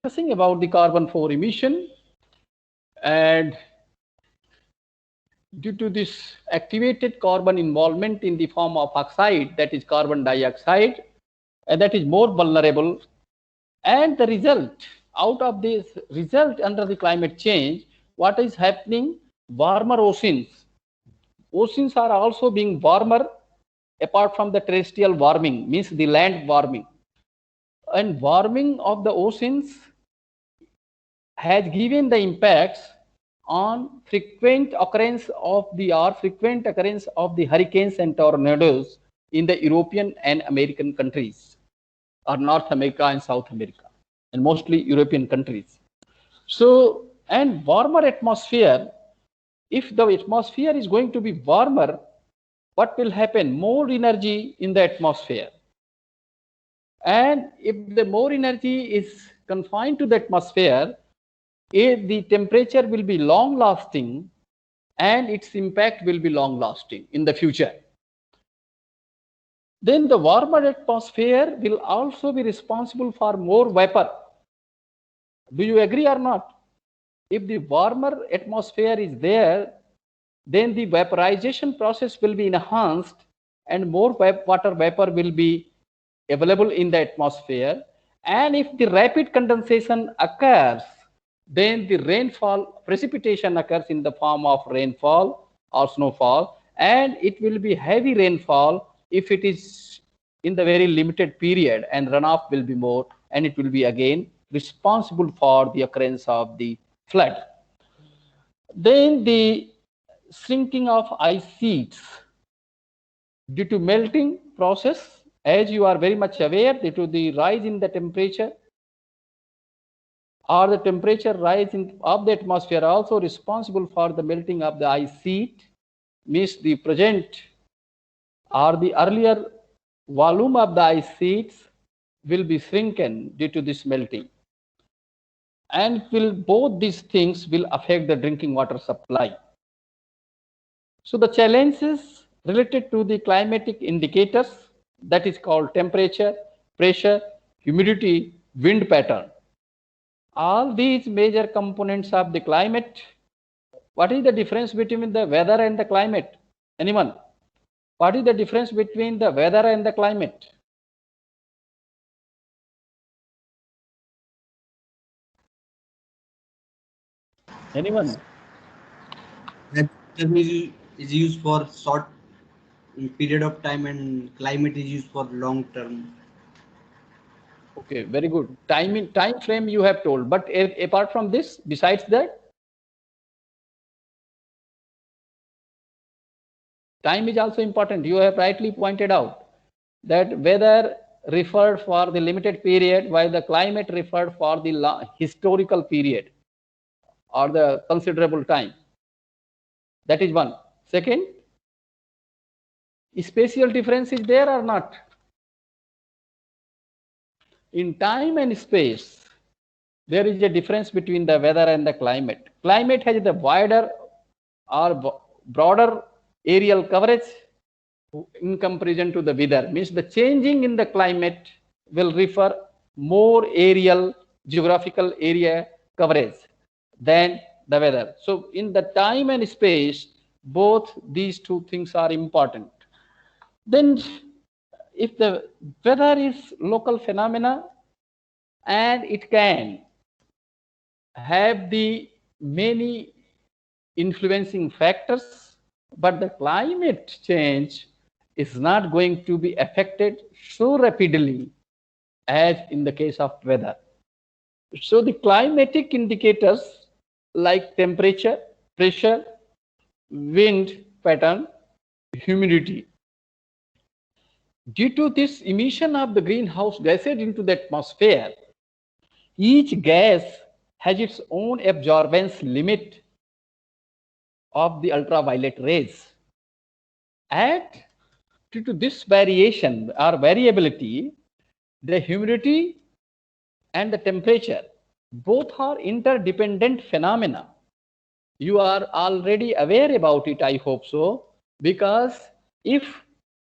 Discussing about the carbon 4 emission, and due to this activated carbon involvement in the form of oxide, that is carbon dioxide, and that is more vulnerable, and the result out of this result under the climate change, what is happening? Warmer oceans are also being warmer apart from the terrestrial warming, means the land warming, and warming of the oceans has given the impacts on frequent occurrence of the hurricanes and tornadoes in the European and American countries, or North America and South America, and mostly European countries. So, and warmer atmosphere, if the atmosphere is going to be warmer, what will happen? More energy in the atmosphere. And if the more energy is confined to the atmosphere, the temperature will be long lasting and its impact will be long lasting in the future. Then the warmer atmosphere will also be responsible for more vapor. Do you agree or not? If the warmer atmosphere is there, then the vaporization process will be enhanced and more water vapor will be available in the atmosphere. And if the rapid condensation occurs, then the rainfall, precipitation occurs in the form of rainfall or snowfall, and it will be heavy rainfall if it is in the very limited period, and runoff will be more, and it will be again responsible for the occurrence of the flood. Then the shrinking of ice sheets due to melting process, as you are very much aware, due to the rise in the temperature, or the temperature rise of the atmosphere also responsible for the melting of the ice sheet, means the present or the earlier volume of the ice sheets will be shrunken due to this melting, and both these things will affect the drinking water supply. So the challenges related to the climatic indicators, that is called temperature, pressure, humidity, wind pattern, all these major components of the climate. What is the difference between the weather and the climate? Anyone? What is the difference between the weather and the climate? Anyone? Weather is used for short period of time and climate is used for long term. Okay, very good. Time frame you have told, but apart from this, besides that, time is also important. You have rightly pointed out that weather referred for the limited period, while the climate referred for the historical period or the considerable time. That is one. Second, spatial difference is there or not? In time and space, there is a difference between the weather and the climate. Climate has the wider or broader aerial coverage in comparison to the weather, means the changing in the climate will refer more aerial geographical area coverage than the weather. So in the time and space, both these two things are important. Then if the weather is local phenomena and it can have the many influencing factors, but the climate change is not going to be affected so rapidly as in the case of weather. So the climatic indicators like temperature, pressure, wind pattern, humidity. Due to this emission of the greenhouse gases into the atmosphere, each gas has its own absorbance limit of the ultraviolet rays. And due to this variation or variability, the humidity and the temperature both are interdependent phenomena. You are already aware about it, I hope so, because if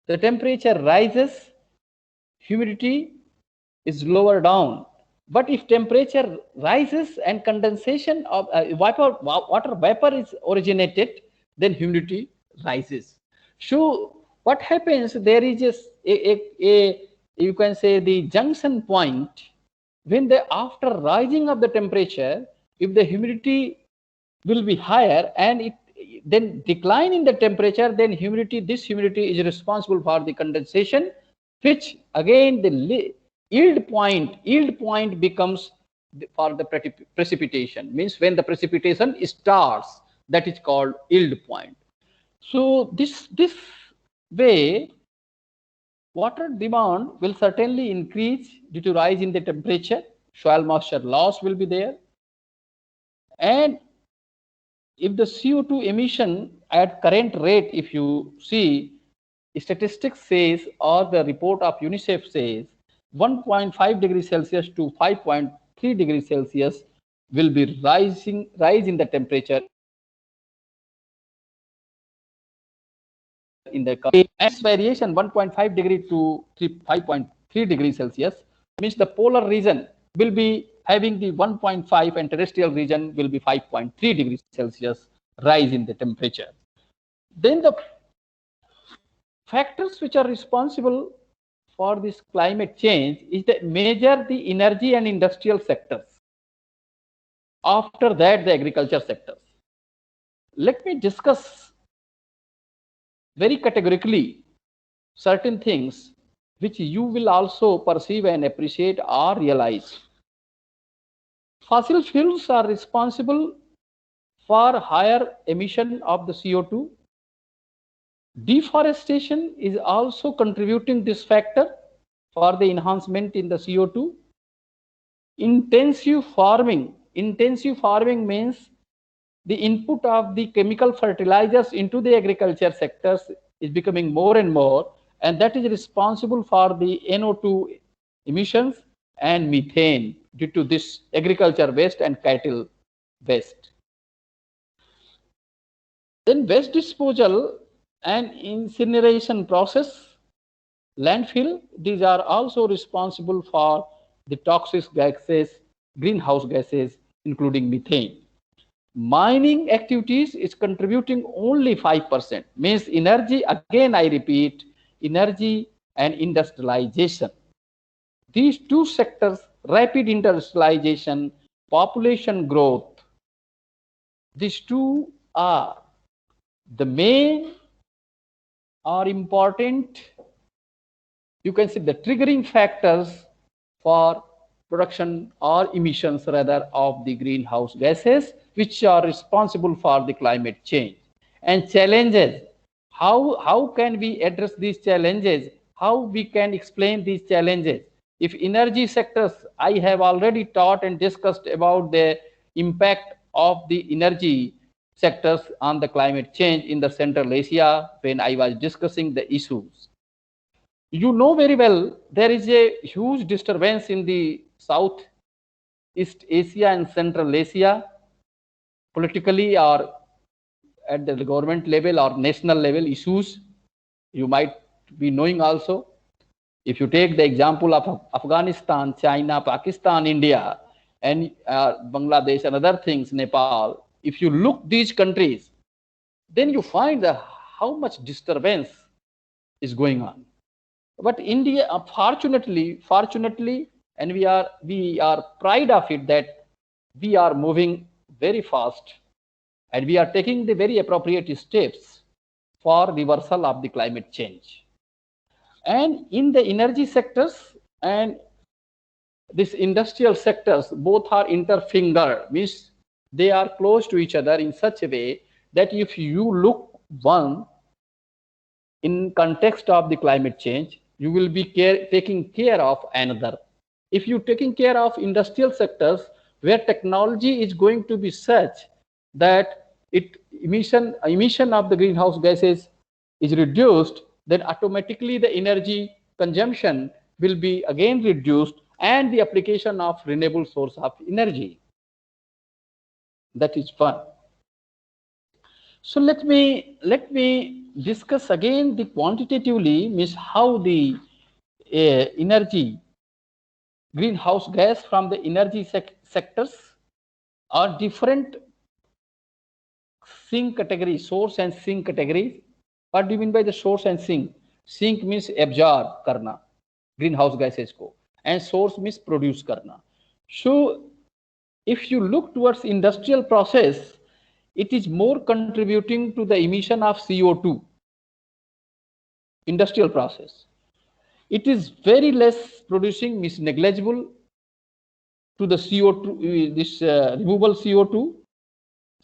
the temperature rises, humidity is lower down. But if temperature rises and condensation of water vapor is originated, then humidity rises. So what happens? There is a you can say the junction point when the after rising of the temperature, if the humidity will be higher and it then decline in the temperature, then humidity, this humidity is responsible for the condensation, which again the yield point becomes for the precipitation, means when the precipitation starts, that is called yield point. So this way water demand will certainly increase due to rise in the temperature, soil moisture loss will be there, and if the CO2 emission at current rate, if you see, statistics says or the report of UNICEF says 1.5 degrees Celsius to 5.3 degrees Celsius will be rise in the temperature in the variation 1.5 degree to 5.3 degrees Celsius means the polar region will be having the 1.5 and terrestrial region will be 5.3 degrees Celsius rise in the temperature. Then the factors which are responsible for this climate change is the measure the energy and industrial sectors. After that, the agriculture sectors. Let me discuss very categorically certain things which you will also perceive and appreciate or realize. Fossil fuels are responsible for higher emission of the CO2. Deforestation is also contributing this factor for the enhancement in the CO2. Intensive farming means the input of the chemical fertilizers into the agriculture sectors is becoming more and more, and that is responsible for the NO2 emissions and methane due to this agriculture waste and cattle waste. Then waste disposal and incineration process, landfill, these are also responsible for the toxic gases, greenhouse gases, including methane. Mining activities is contributing only 5%, means energy, again I repeat, energy and industrialization. These two sectors, rapid industrialization, population growth, these two are the main or important, you can say the triggering factors for production or emissions rather of the greenhouse gases which are responsible for the climate change. And challenges, how can we address these challenges, how we can explain these challenges? If energy sectors, I have already taught and discussed about the impact of the energy sectors on the climate change in the Central Asia when I was discussing the issues. You know very well there is a huge disturbance in the South East Asia and Central Asia politically or at the government level or national level issues you might be knowing also. If you take the example of Afghanistan, China, Pakistan, India, and Bangladesh and other things, Nepal, if you look these countries, then you find how much disturbance is going on. But India, fortunately, and we are proud of it that we are moving very fast and we are taking the very appropriate steps for reversal of the climate change. And in the energy sectors and this industrial sectors, both are interfingered, means they are close to each other in such a way that if you look one in context of the climate change, you will be taking care of another. If you taking care of industrial sectors where technology is going to be such that emission of the greenhouse gases is reduced, then automatically the energy consumption will be again reduced and the application of renewable source of energy. That is one. So let me discuss again the quantitatively, means how the energy greenhouse gas from the energy sectors are different sink category, source and sink categories. What do you mean by the source and sink? Sink means absorb karna, greenhouse gases ko, and source means produce karna. So if you look towards industrial process, it is more contributing to the emission of CO2, industrial process. It is very less producing, means negligible to the CO2, this removable CO2.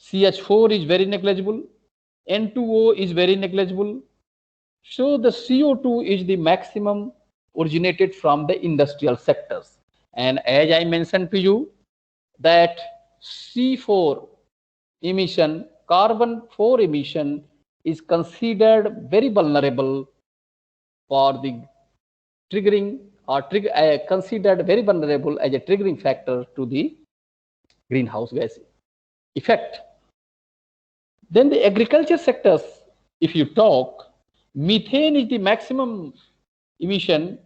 CH4 is very negligible, N2O is very negligible. So the CO2 is the maximum originated from the industrial sectors. And as I mentioned to you, that C4 emission, carbon 4 emission is considered very vulnerable for the triggering or considered very vulnerable as a triggering factor to the greenhouse gas effect. Then the agriculture sectors, if you talk, methane is the maximum emission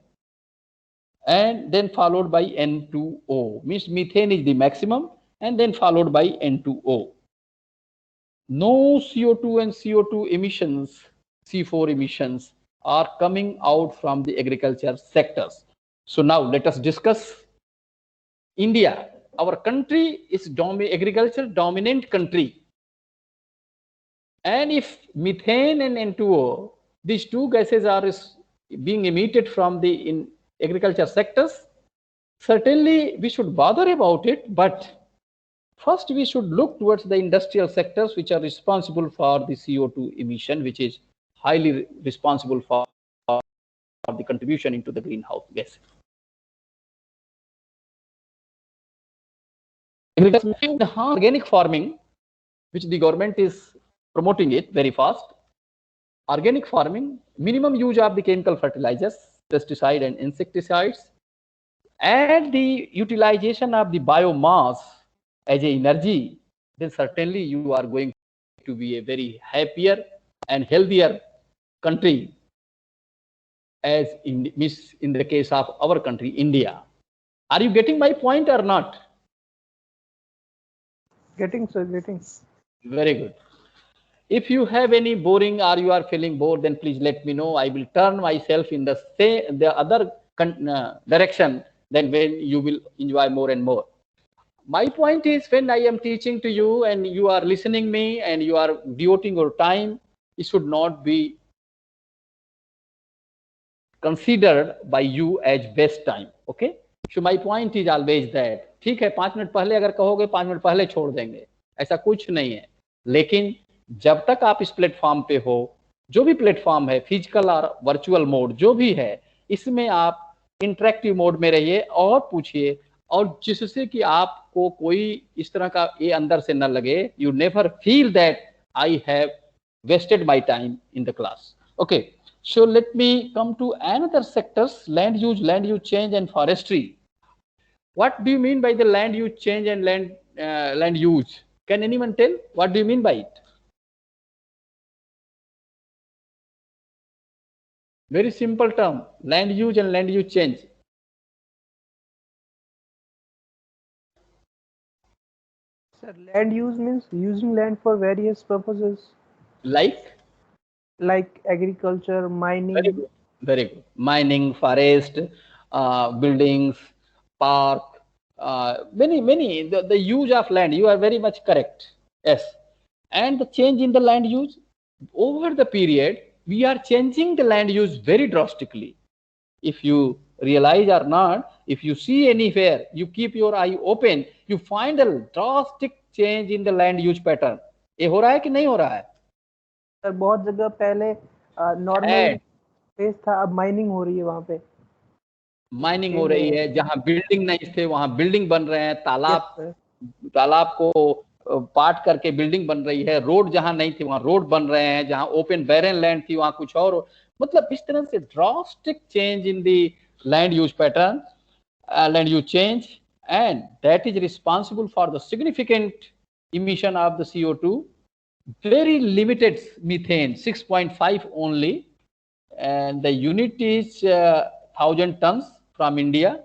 and then followed by N2O, means methane is the maximum and then followed by N2O. No CO2 and CO2 emissions, C4 emissions are coming out from the agriculture sectors. So now let us discuss India. Our country is agriculture dominant country. And if methane and N2O, these two gases are being emitted from the agriculture sectors, certainly we should bother about it, but first we should look towards the industrial sectors which are responsible for the CO2 emission, which is highly responsible for the contribution into the greenhouse gas. Organic farming, which the government is promoting it very fast. Organic farming, minimum use of the chemical fertilizers, pesticide and insecticides, and the utilization of the biomass as a energy, then certainly you are going to be a very happier and healthier country, as in the case of our country, India. Are you getting my point or not? Getting, sir, getting. Very good. If you have any boring or you are feeling bored, then please let me know. I will turn myself in the other direction, then when you will enjoy more and more. My point is, when I am teaching to you and you are listening me and you are devoting your time, it should not be considered by you as best time. Okay? So my point is always that, ठीक है 5 minute पहले अगर कहोगे 5 minute पहले छोड़ देंगे, ऐसा कुछ नहीं है. लेकिन जब तक आप इस प्लेटफॉर्म पे हो, जो भी प्लेटफॉर्म है, फिजिकल और वर्चुअल मोड जो भी है, इसमें आप इंटरेक्टिव मोड में रहिए और पूछिए, और जिससे कि आपको कोई इस तरह का ये अंदर से न लगे, you never feel that I have wasted my time in the class. Okay, so let me come to another sectors, land use change and forestry. What do you mean by the land use change and land use? Can anyone tell what do you mean by it? Very simple term, land use and land use change. Sir, land use means using land for various purposes. Like agriculture, mining. Very good. Very good. Mining, forest, buildings, park, many. The use of land. You are very much correct. Yes. And the change in the land use over the period, we are changing the land use very drastically. If you realize or not, if you see anywhere, you keep your eye open, you find a drastic change in the land use pattern. ये हो रहा है कि नहीं हो रहा है? Sir बहुत जगह पहले नॉर्मल स्पेस था, अब माइनिंग हो रही है वहां पे. माइनिंग हो रही है, जहां बिल्डिंग नहीं थे वहां बिल्डिंग बन रहे हैं, तालाब को पाट करके बिल्डिंग बन रही है, रोड जहां नहीं थी वहां रोड बन रहे हैं, जहां ओपन बैरन लैंड थी वहां कुछ और. मतलब इस तरह से drastic change in the land use pattern, land use change, and that is responsible for the significant emission of the CO2, very limited methane, 6.5 only, and the unit is 1000 tons from India.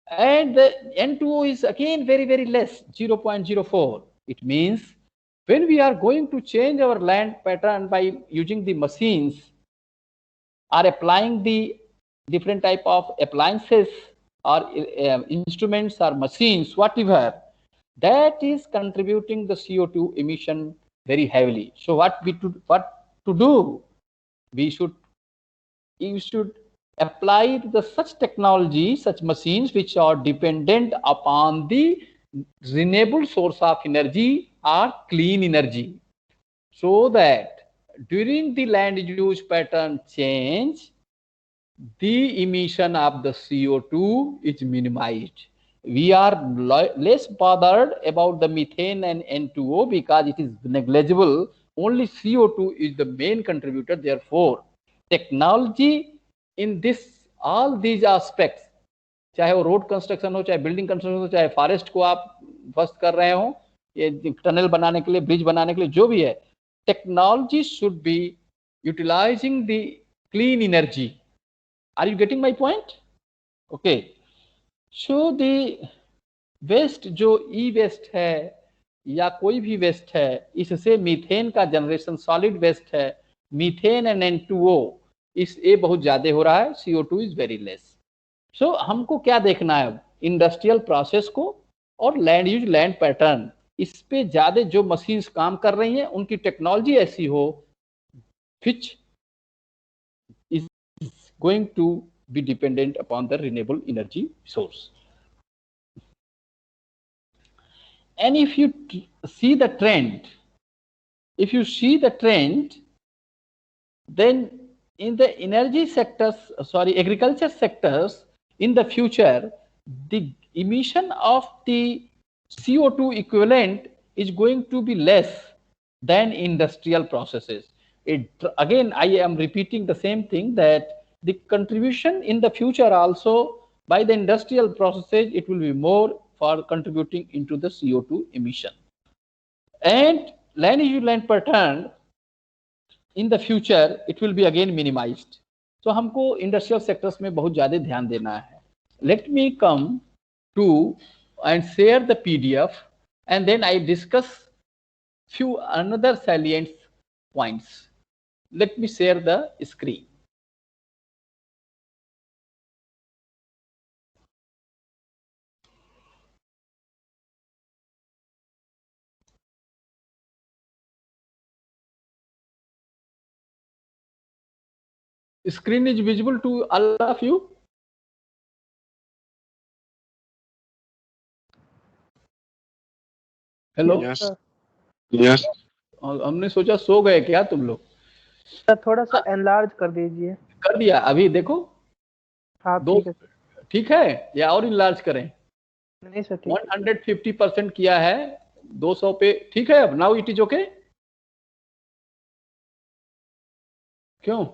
And the N2O is again very, very less, 0.04. It means when we are going to change our land pattern by using the machines or applying the different type of appliances or instruments or machines, whatever, that is contributing the CO2 emission very heavily. So what to do? We should you should apply the such technology, such machines which are dependent upon the renewable source of energy or clean energy, so that during the land use pattern change, the emission of the CO2 is minimized. We are less bothered about the methane and N2O because it is negligible. Only CO2 is the main contributor. Therefore, technology in this all these aspects, चाहे वो road construction हो, चाहे building construction हो, चाहे forest को आप ध्वस्त कर रहे हो, ये टनल बनाने के लिए, ब्रिज बनाने के लिए, जो भी है, technology should be utilizing the clean energy. Are you getting my point? Okay. So the waste जो ई वेस्ट है या कोई भी वेस्ट है, इससे मीथेन का जनरेशन, सॉलिड वेस्ट है, मीथेन एंड N2O, इस ये बहुत ज्यादा हो रहा है, CO2 इज वेरी लेस. सो हमको क्या देखना है? इंडस्ट्रियल प्रोसेस को और लैंड यूज, लैंड पैटर्न, इस पे ज्यादा जो मशीन्स काम कर रही हैं उनकी टेक्नोलॉजी ऐसी हो which is going to be dependent upon the renewable energy source. And if you see the trend, then in the energy sectors, agriculture sectors, in the future, the emission of the CO2 equivalent is going to be less than industrial processes. Again, I am repeating the same thing, that the contribution in the future also by the industrial processes, it will be more for contributing into the CO2 emission. And land use, land pattern in the future, it will be again minimized. So हमको industrial sectors में बहुत ज़्यादा ध्यान देना है. Let me come to and share the PDF, and then I discuss few another salient points. Let me share the screen. Screen is visible to all of you? Hello. Yes. हमने सोचा सो गए क्या तुम लोग? सर थोड़ा सा enlarge कर दीजिए. कर दिया, अभी देखो. हाँ ठीक है या और इनलार्ज करें? नहीं सर, 150% किया है, 200 पे ठीक है. अब नाउ इट इज ओके. क्यों?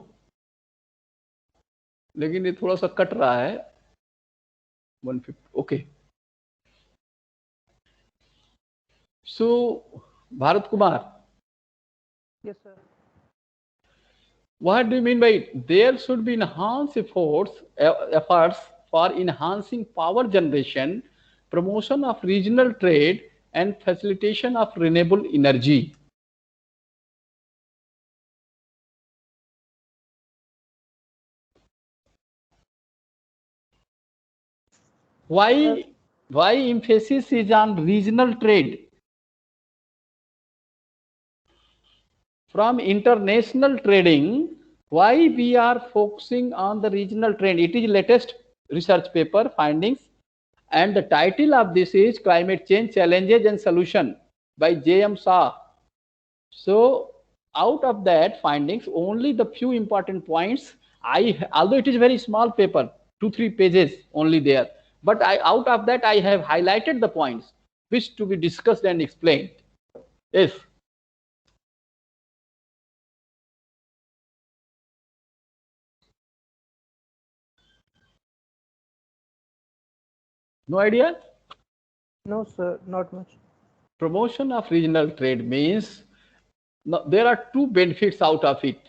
लेकिन ये थोड़ा सा कट रहा है. 150 okay. So Bharat Kumar, yes sir. What do you mean by it? There should be enhanced efforts for enhancing power generation, promotion of regional trade, and facilitation of renewable energy. Why emphasis is on regional trade? From international trading, why we are focusing on the regional trend? It is latest research paper findings, and the title of this is Climate Change Challenges and Solution by J.M. Shah. So out of that findings, only the few important points, although it is very small paper, 2-3 pages only there, but out of that I have highlighted the points which to be discussed and explained. Yes. No idea? No sir, not much. Promotion of regional trade means there are two benefits out of it.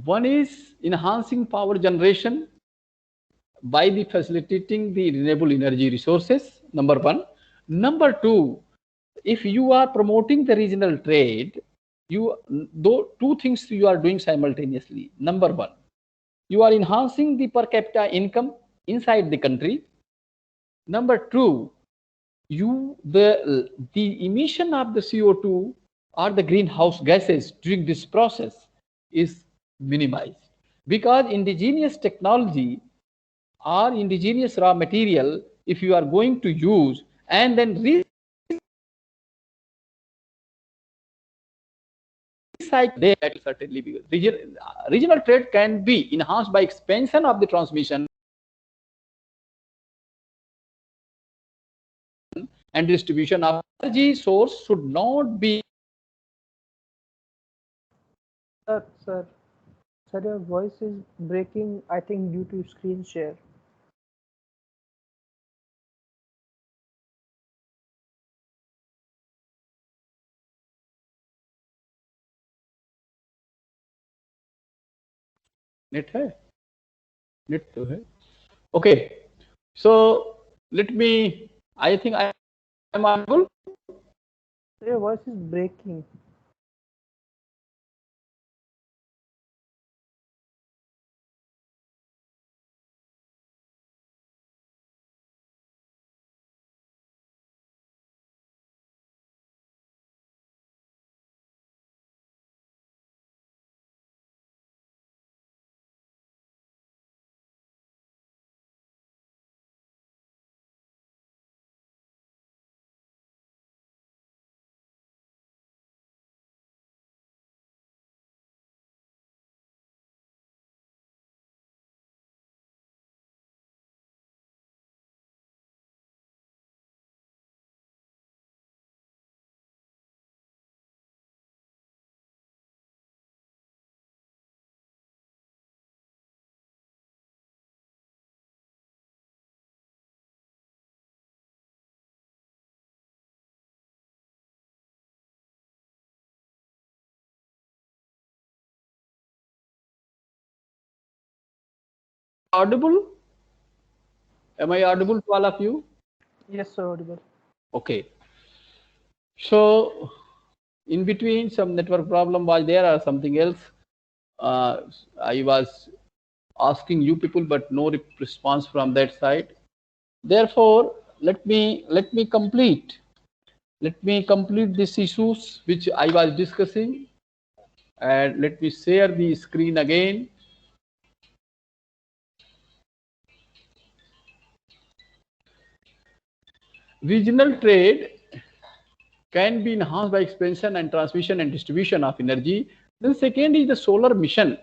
One is enhancing power generation by the facilitating the renewable energy resources, number one. Number two, if you are promoting the regional trade, two things you are doing simultaneously. Number one, you are enhancing the per capita income inside the country. Number two, the emission of the CO2 or the greenhouse gases during this process is minimized, because indigenous technology or indigenous raw material, if you are going to use and then recycle, that will certainly be regional trade can be enhanced by expansion of the transmission and distribution of energy source should not be. Sir, your voice is breaking, I think, due to screen share. Net है, net तो है. Okay, so let me, I think I am audible. Your voice is breaking. Audible? Am I audible to all of you? Yes, sir, audible. Okay. So in between some network problem was there or something else. I was asking you people, but no response from that side. Therefore, let me complete. Let me complete these issues which I was discussing, and let me share the screen again. Regional trade can be enhanced by expansion and transmission and distribution of energy. Then second is the solar mission.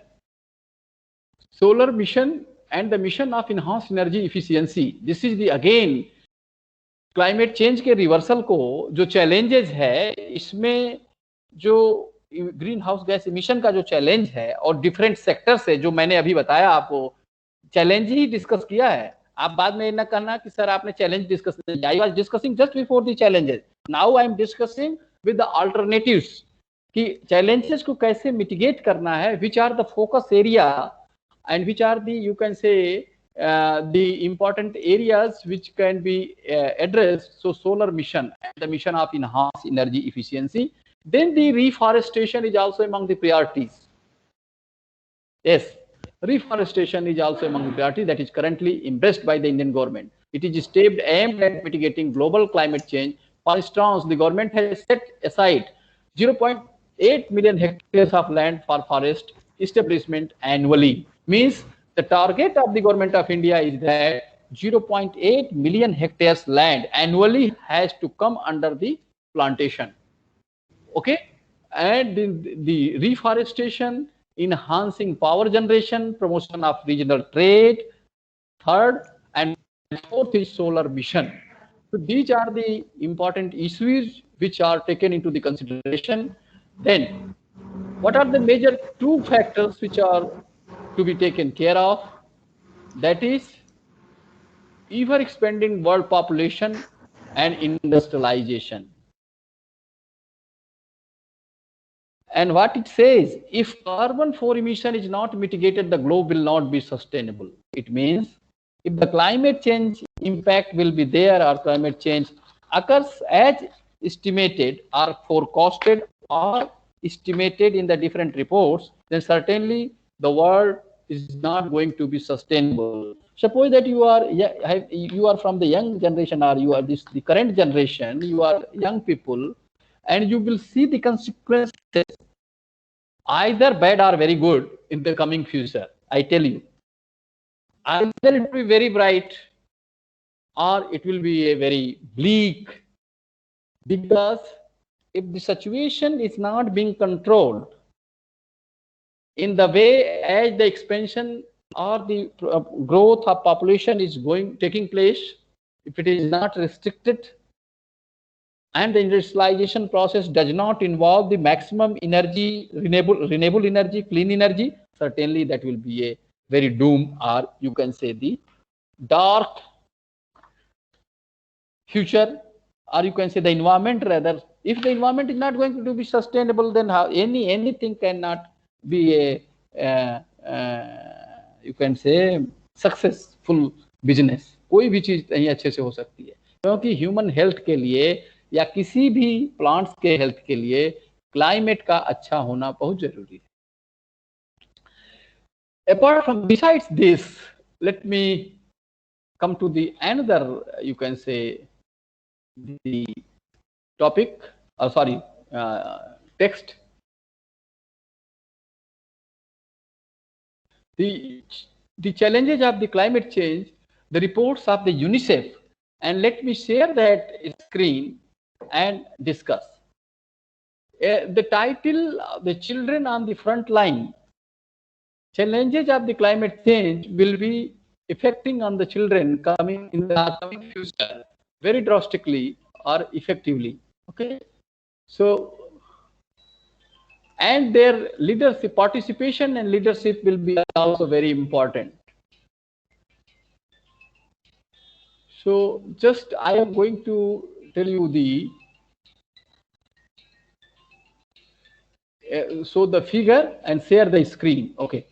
Solar mission and the mission of enhanced energy efficiency. This is the again climate change के reversal को जो challenges है, इसमें जो green house gas emission का जो challenge है और डिफरेंट सेक्टर से जो मैंने अभी बताया आपको, चैलेंज ही डिस्कस किया है. आप बाद में न करना कि सर आपने चैलेंज डिस्कस किया. I was discussing just before the challenges. Now I am discussing with the alternatives कि चैलेंजेस को कैसे मिटिगेट करना है, which are the focus area and which are the, you can say, the important areas which can be addressed. So solar mission and the mission of enhanced energy efficiency. Then the reforestation is also among the priorities. Yes, reforestation is also among the priorities that is currently embraced by the Indian government. It is step aimed at mitigating global climate change. For instance, the government has set aside 0.8 million hectares of land for forest establishment annually. Means the target of the government of India is that 0.8 million hectares land annually has to come under the plantation. Okay, and the reforestation, enhancing power generation, promotion of regional trade. Third and fourth is solar mission. So these are the important issues which are taken into the consideration. Then what are the major two factors which are to be taken care of? That is ever expanding world population and industrialization. And what it says, if carbon 4 emission is not mitigated, the globe will not be sustainable. It means if the climate change impact will be there or climate change occurs as estimated or forecasted or estimated in the different reports, then certainly the world is not going to be sustainable. Suppose that you are from the young generation, or you are the current generation, you are young people, and you will see the consequences, either bad or very good, in the coming future. I tell you, either it will be very bright or it will be a very bleak, because if the situation is not being controlled in the way as the expansion or the growth of population is taking place, if it is not restricted and the industrialization process does not involve the maximum energy, renewable energy, clean energy, certainly that will be a very doom, or you can say the dark future, or you can say the environment rather. If the environment is not going to be sustainable, then how anything cannot be a you can say successful business. कोई भी चीज नहीं अच्छे से हो सकती है, क्योंकि ह्यूमन हेल्थ के लिए या किसी भी प्लांट्स के हेल्थ के लिए क्लाइमेट का अच्छा होना बहुत जरूरी है. Apart from, besides this, let me come to the another, you can say, the topic, sorry, text. The challenges of the climate change, the reports of the UNICEF, and let me share that screen and discuss. The title, The Children on the Front Line, challenges of the climate change will be affecting on the children coming in the coming future very drastically or effectively. Okay, so, and their leadership, participation and leadership will be also very important. So just I am going to tell you the show the figure and share the screen. Okay.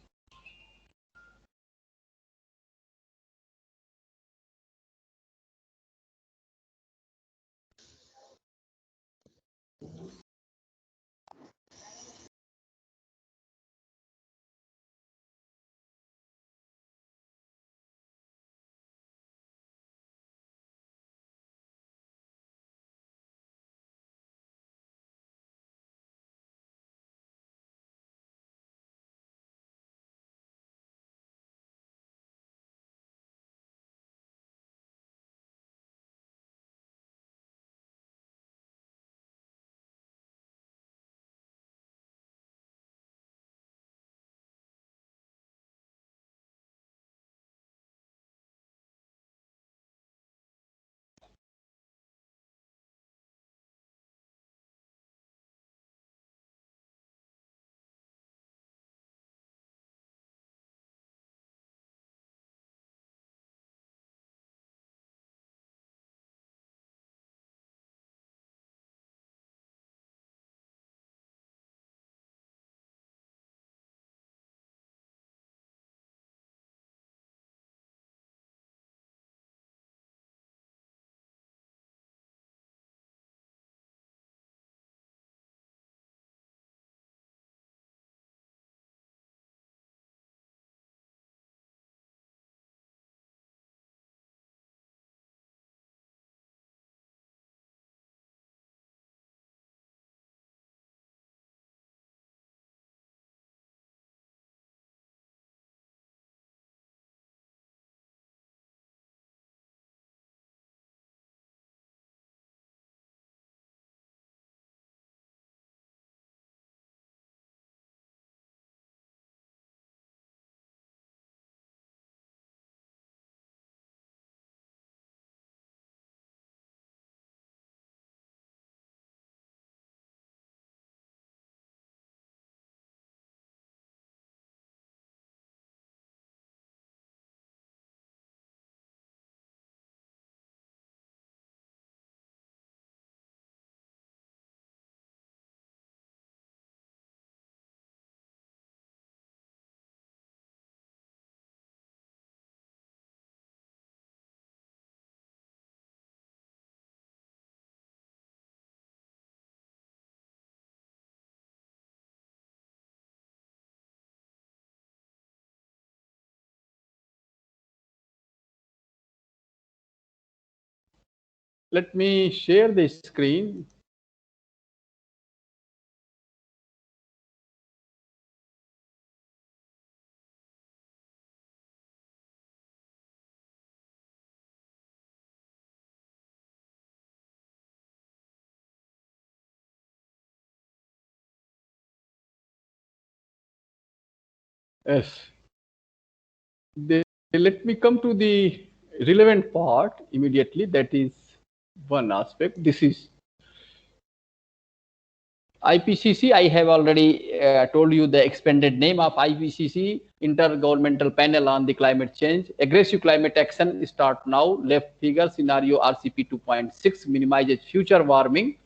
let me share the screen. Yes. Let me come to the relevant part immediately. That is one aspect. This is IPCC. I have already told you the expanded name of IPCC, Intergovernmental Panel on the Climate Change. Aggressive climate action start now. Left figure scenario RCP 2.6 minimizes future warming,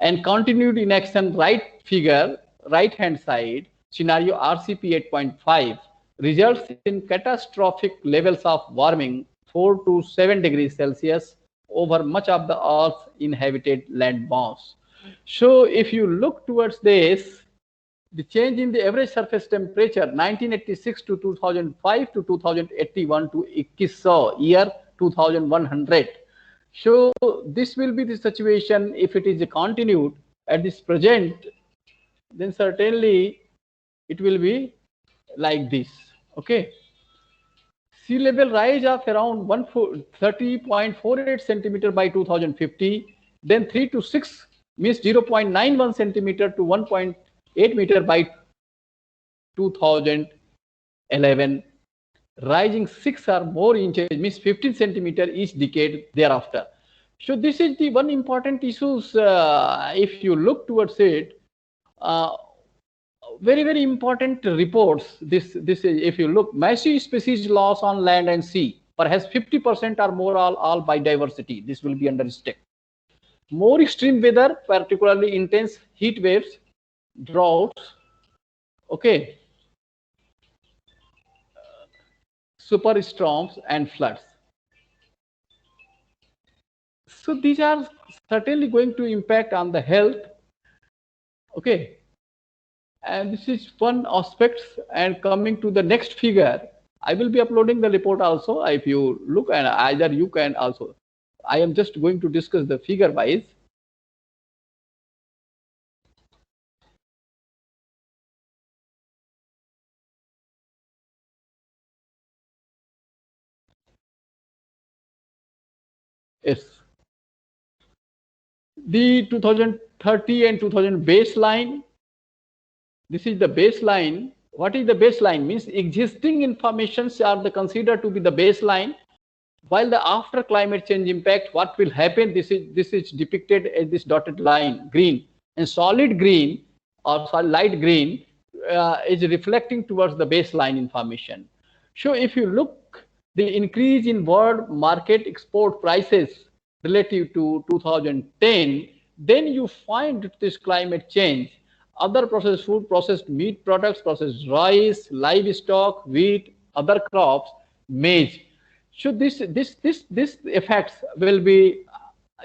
and continued inaction right figure right hand side scenario RCP 8.5 results in catastrophic levels of warming 4 to 7 degrees Celsius over much of the Earth's inhabited land mass. So if you look towards this, the change in the average surface temperature 1986 to 2005 to 2081 to 2100 year 2100. So this will be the situation if it is continued at this present, then certainly it will be like this. Okay. Sea level rise of around 30.48 centimeter by 2050, then 3 to 6 means 0.91 centimeter to 1.8 meter by 2011, rising 6 or more inches means 15 centimeter each decade thereafter. So this is the one important issues. If you look towards it, very important reports. This is, if you look, massive species loss on land and sea, perhaps 50% or more all biodiversity. This will be under stake. More extreme weather, particularly intense heat waves, droughts. Okay. Superstorms and floods. So these are certainly going to impact on the health. Okay. And this is one aspect. And coming to the next figure, I will be uploading the report also. If you look, and either you can also. I am just going to discuss the figure wise. Yes. The 2030 and 2000 baseline. This is the baseline. What is the baseline? Means existing informations are considered to be the baseline, while the after climate change impact, what will happen? This is depicted as this dotted line, green, and solid green or light green is reflecting towards the baseline information. So if you look, the increase in world market export prices relative to 2010, then you find this climate change. Other processed food, processed meat products, processed rice, livestock, wheat, other crops, maize. So this effects will be,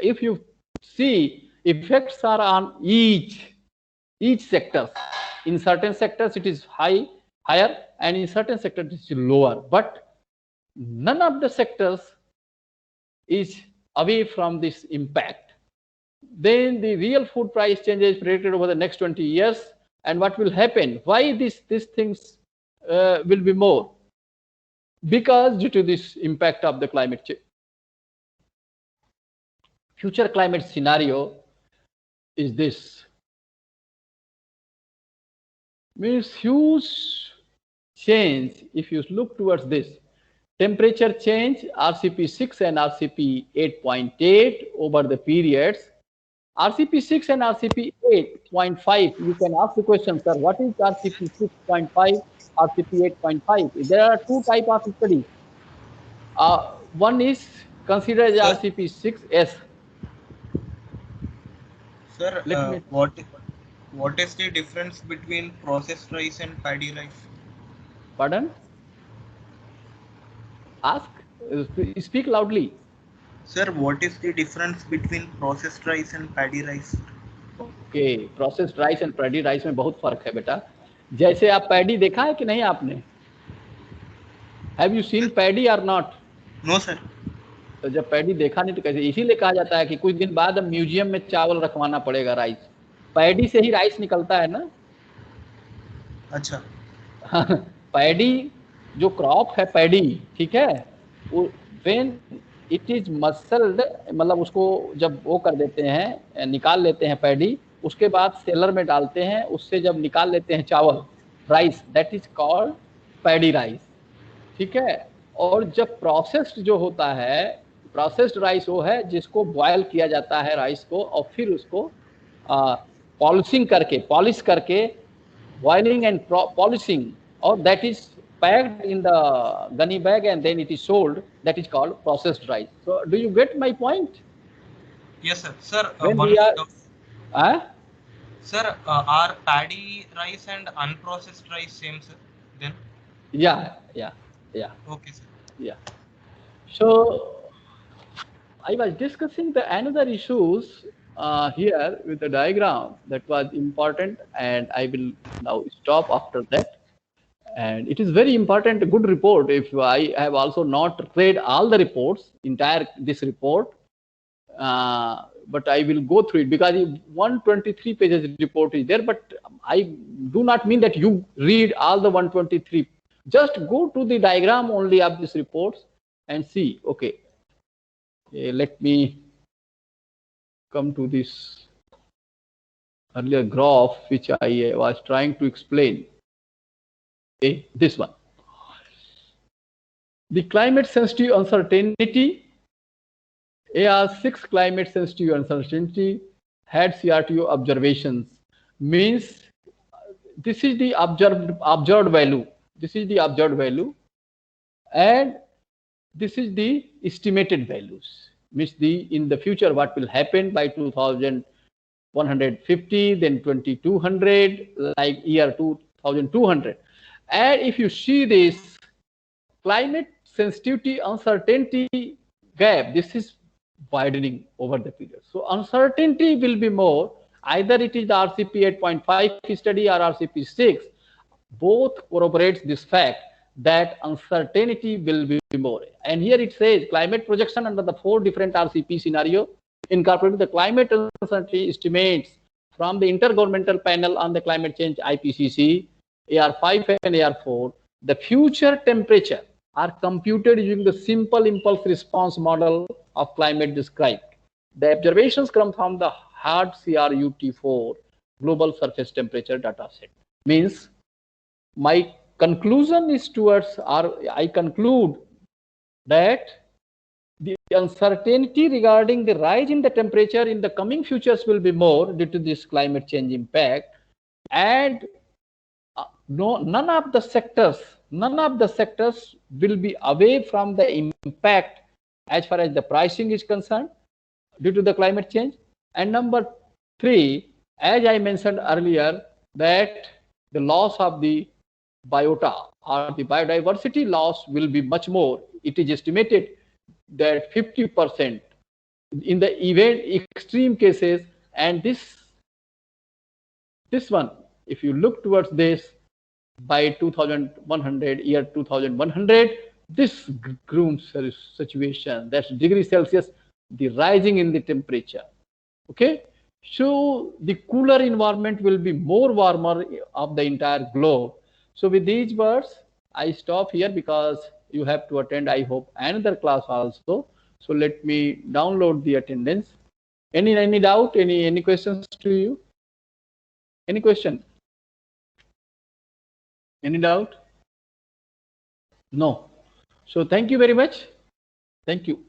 if you see, effects are on each sector. In certain sectors it is higher, and in certain sectors it is lower. But none of the sectors is away from this impact. Then the real food price changes predicted over the next 20 years. And what will happen? Why these things will be more? Because due to this impact of the climate change. Future climate scenario is this. Means huge change. If you look towards this, temperature change RCP 6 and RCP 8.8 over the periods. RCP 6 and RCP 8.5, you can ask the question, sir, what is RCP 6.5, RCP 8.5? There are two types of studies. One is considered as RCP 6S. Sir, what is the difference between processed rice and paddy rice? Pardon? Ask. Speak loudly. Sir, what is the difference between processed rice and paddy rice? Okay, processed rice and paddy rice में बहुत फर्क है बेटा. जैसे आप paddy देखा है कि नहीं आपने? Have you seen paddy or not? No, sir. तो जब पैडी देखा नहीं तो कैसे, इसीलिए कहा जाता है कि कुछ दिन बाद म्यूजियम में चावल रखवाना पड़ेगा राइस, पैडी से ही राइस निकलता है ना। अच्छा। पैडी जो क्रॉप है पैडी, ठीक है, व्हेन इट इज मसल्ड, मतलब उसको जब वो कर देते हैं, निकाल लेते हैं पैडी, उसके बाद सेलर में डालते हैं, उससे जब निकाल लेते हैं चावल rice, that is called paddy rice, ठीक है। और जब प्रोसेस्ड जो होता है, प्रोसेस्ड राइस वो है जिसको बॉयल किया जाता है राइस को, और फिर उसको पॉलिशिंग करके, पॉलिश करके, boiling and polishing, or that is packed in the gunny bag and then it is sold, that is called processed rice. So do you get my point? Yes, sir. Sir, When one we are, sir, are paddy rice and unprocessed rice same, sir? Then? yeah. Okay, sir. Yeah. So I was discussing the another issues here with the diagram that was important, and I will now stop after that. And it is very important, a good report. If I have also not read all the reports, entire this report, but I will go through it because 123 pages report is there. But I do not mean that you read all the 123. Just go to the diagram only of these reports and see. Okay, let me come to this earlier graph which I was trying to explain. This one, the climate sensitive uncertainty, AR6 climate sensitive uncertainty had CRTO observations, means this is the observed value, this is the observed value, and this is the estimated values, means in the future what will happen by 2150, then 2200, like year 2200. And if you see this climate sensitivity uncertainty gap, this is widening over the period. So uncertainty will be more, either it is the RCP 8.5 study or RCP 6, both corroborates this fact that uncertainty will be more. And here it says climate projection under the 4 different RCP scenario, incorporating the climate uncertainty estimates from the Intergovernmental Panel on the Climate Change IPCC, AR5 and AR4, the future temperature are computed using the simple impulse response model of climate described. The observations come from the hard CRUT4 global surface temperature data set. Means my conclusion is towards, or I conclude that the uncertainty regarding the rise in the temperature in the coming futures will be more due to this climate change impact, and none of the sectors will be away from the impact as far as the pricing is concerned due to the climate change. And number 3, as I mentioned earlier, that the loss of the biota or the biodiversity loss will be much more. It is estimated that 50% in the event extreme cases, and this one, if you look towards this, by 2100, year 2100, this gloom situation, that's degree Celsius, the rising in the temperature. Okay, so the cooler environment will be more warmer of the entire globe. So with these words, I stop here because you have to attend, I hope, another class also. So let me download the attendance. Any doubt? Any questions to you? Any question? Any doubt? No. So thank you very much. Thank you.